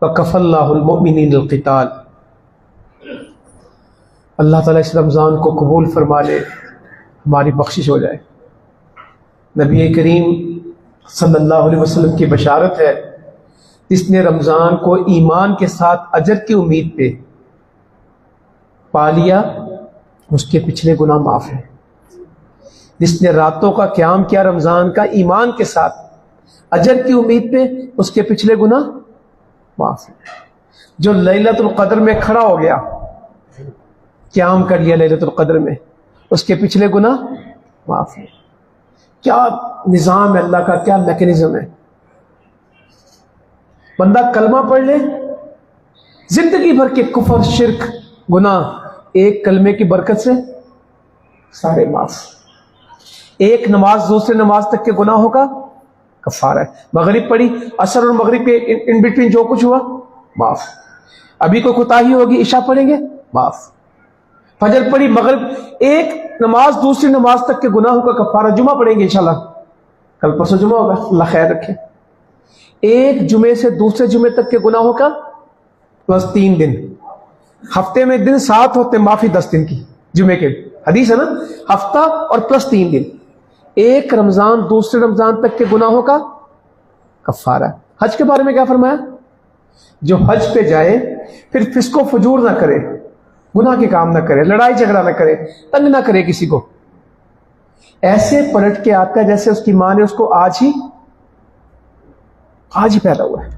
وَكَفَى اللَّهُ الْمُؤْمِنِينَ الْقِتَالَ۔ اللہ تعالیٰ اس رمضان کو قبول فرما لے، ہماری بخشش ہو جائے۔ نبی کریم صلی اللہ علیہ وسلم کی بشارت ہے، جس نے رمضان کو ایمان کے ساتھ اجر کی امید پہ پا لیا، اس کے پچھلے گناہ معاف ہیں۔ جس نے راتوں کا قیام کیا رمضان کا ایمان کے ساتھ اجر کی امید پہ، اس کے پچھلے گناہ معاف ہیں۔ جو لیلۃ القدر میں کھڑا ہو گیا، قیام کر لیا لیلۃ القدر میں، اس کے پچھلے گناہ معاف ہیں۔ کیا نظام ہے اللہ کا، کیا میکینزم ہے۔ بندہ کلمہ پڑھ لے، زندگی بھر کے کفر، شرک، گناہ ایک کلمے کی برکت سے سارے معاف۔ ایک نماز دوسرے نماز تک کے گناہوں کا کفارہ ہے۔ مغرب پڑھی، عصر اور مغرب کے ان بٹوین جو کچھ ہوا معاف۔ ابھی کوئی کوتاہی ہوگی، عشاء پڑھیں گے معاف۔ فجر پڑھی، مغرب، ایک نماز دوسری نماز تک کے گناہوں کا کفارہ۔ جمعہ پڑھیں گے انشاءاللہ، کل پرسوں جمعہ ہوگا، اللہ خیر رکھے۔ ایک جمعے سے دوسرے جمعے تک کے گناہوں کا پلس 3 دن۔ ہفتے میں دن 7 ہوتے، معافی 10 دن کی جمعے کے، حدیث ہے نا، ہفتہ اور پلس 3 دن۔ ایک رمضان دوسرے رمضان تک کے گناہوں کا کفارہ۔ حج کے بارے میں کیا فرمایا؟ جو حج پہ جائے پھر فسق و فجور نہ کرے، گناہ کے کام نہ کرے، لڑائی جھگڑا نہ کرے، تنگ نہ کرے کسی کو، ایسے پلٹ کے آتا ہے جیسے اس کی ماں نے اس کو آج ہی پیدا ہوا ہے۔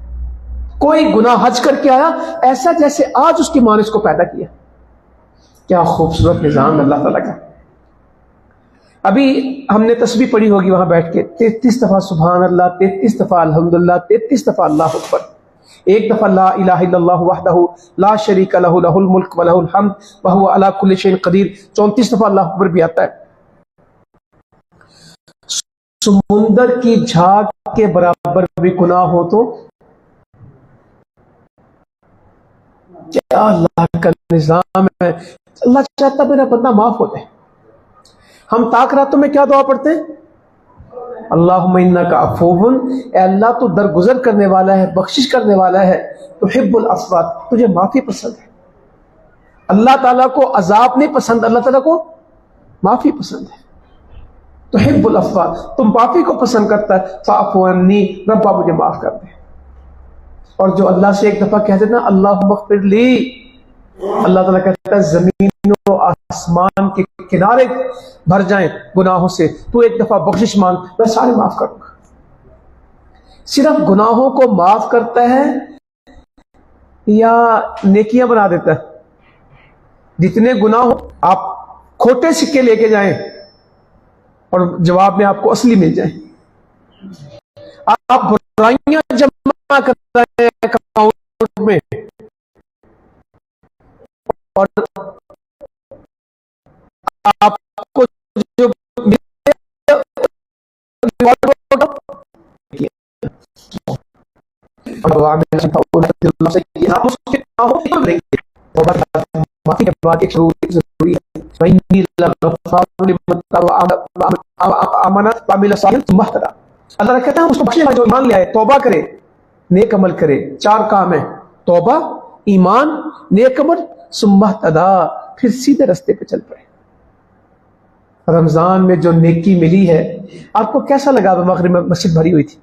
کوئی گناہ حج کر کے آیا ایسا جیسے آج اس کی ماں نے اس کو پیدا کیا۔ کیا خوبصورت نظام اللہ تعالیٰ کا۔ ابھی ہم نے تسبیح پڑھی ہوگی وہاں بیٹھ کے، 33 دفعہ سبحان اللہ، 33 دفعہ الحمدللہ، 33 دفعہ اللہ اکبر، ایک دفعہ لا الہ الا اللہ وحدہ لا شریک لہ لہ الملک ولہ الحمد وہو علی کل شیء قدیر، 34 دفعہ اللہ اکبر بھی آتا ہے۔ سمندر کی جھاگ کے برابر بھی گناہ ہو تو کیا اللہ کا نظام ہے۔ اللہ چاہتا میرا بندہ معاف ہوتا ہے۔ ہم طاق راتوں میں کیا دعا پڑھتے ہیں؟ اللہم انک عفو، اے اللہ تو درگزر کرنے والا ہے، بخشش کرنے والا ہے، تحب العفو، تجھے معافی پسند ہے۔ اللہ تعالیٰ کو عذاب نہیں پسند، اللہ تعالیٰ کو معافی پسند ہے۔ تحب العفو، تم معافی کو پسند کرتا ہے، فاعف عنی، ربا مجھے معاف کر دے۔ اور جو اللہ سے ایک دفعہ کہہ دینا اللہم اغفر لی، اللہ تعالیٰ کہتا ہے زمین و آسمان کے کنارے بھر جائیں گناہوں سے، تو ایک دفعہ بخشش مانگ، میں سارے معاف کروں گا۔ صرف گناہوں کو معاف کرتا ہے یا نیکیاں بنا دیتا ہے؟ جتنے گناہ آپ کھوٹے سکے لے کے جائیں اور جواب میں آپ کو اصلی مل جائے۔ آپ برائیاں جمع کر رہے ہیں اکاؤنٹ میں اور آپ کو جو اللہ کہتا ہے اس کو بخشے گا جو ایمان لے آئے، توبہ کرے، نیک عمل کرے۔ 4 کام ہیں، توبہ، ایمان، نیک عمل، ثم اہتدی، پھر سیدھے رستے پہ چل پڑے۔ رمضان میں جو نیکی ملی ہے، آپ کو کیسا لگا؟ مغرب میں مسجد بھری ہوئی تھی،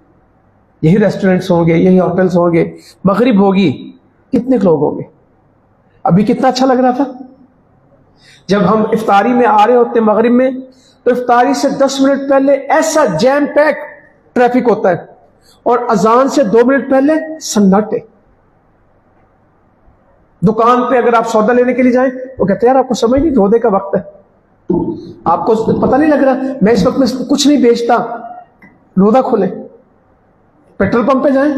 یہی ریسٹورنٹس ہوں گے، یہی ہوٹلس ہوں گے، مغرب ہوگی، کتنے لوگ ہوں گے؟ ابھی کتنا اچھا لگ رہا تھا۔ جب ہم افطاری میں آ رہے ہوتے ہیں مغرب میں، تو افطاری سے 10 منٹ پہلے ایسا جیم پیک ٹریفک ہوتا ہے، اور اذان سے 2 منٹ پہلے سناٹے۔ دکان پہ اگر آپ سودا لینے کے لیے جائیں، وہ کہتے ہیں یار آپ کو سمجھ نہیں، روزے کا وقت ہے، آپ کو پتہ نہیں لگ رہا میں اس وقت میں کچھ نہیں بیچتا، روزہ کھولیں۔ پیٹرول پمپ پہ جائیں،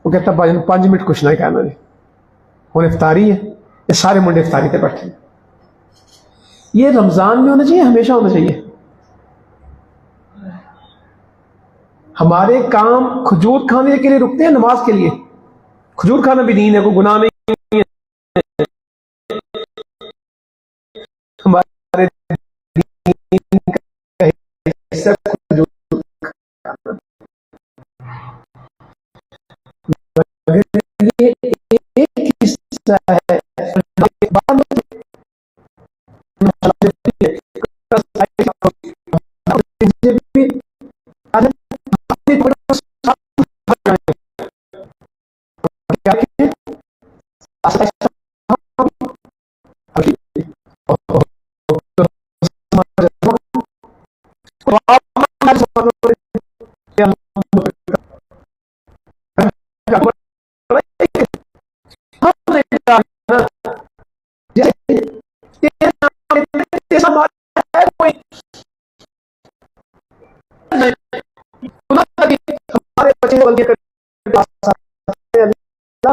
وہ کہتا ہے 5 منٹ کچھ نہیں کہنا نہیں، اور افطاری ہے، یہ سارے منڈے افطاری پہ بیٹھے ہیں۔ یہ رمضان میں ہونا چاہیے، ہمیشہ ہونا چاہیے۔ ہمارے کام کھجور کھانے کے لیے رکتے ہیں، نماز کے لیے۔ کھجور کھانا بھی دین ہے، کوئی گناہ نہیں ہے۔ ہمارے دین کا حصہ کھجور کھانا، مگر یہ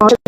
5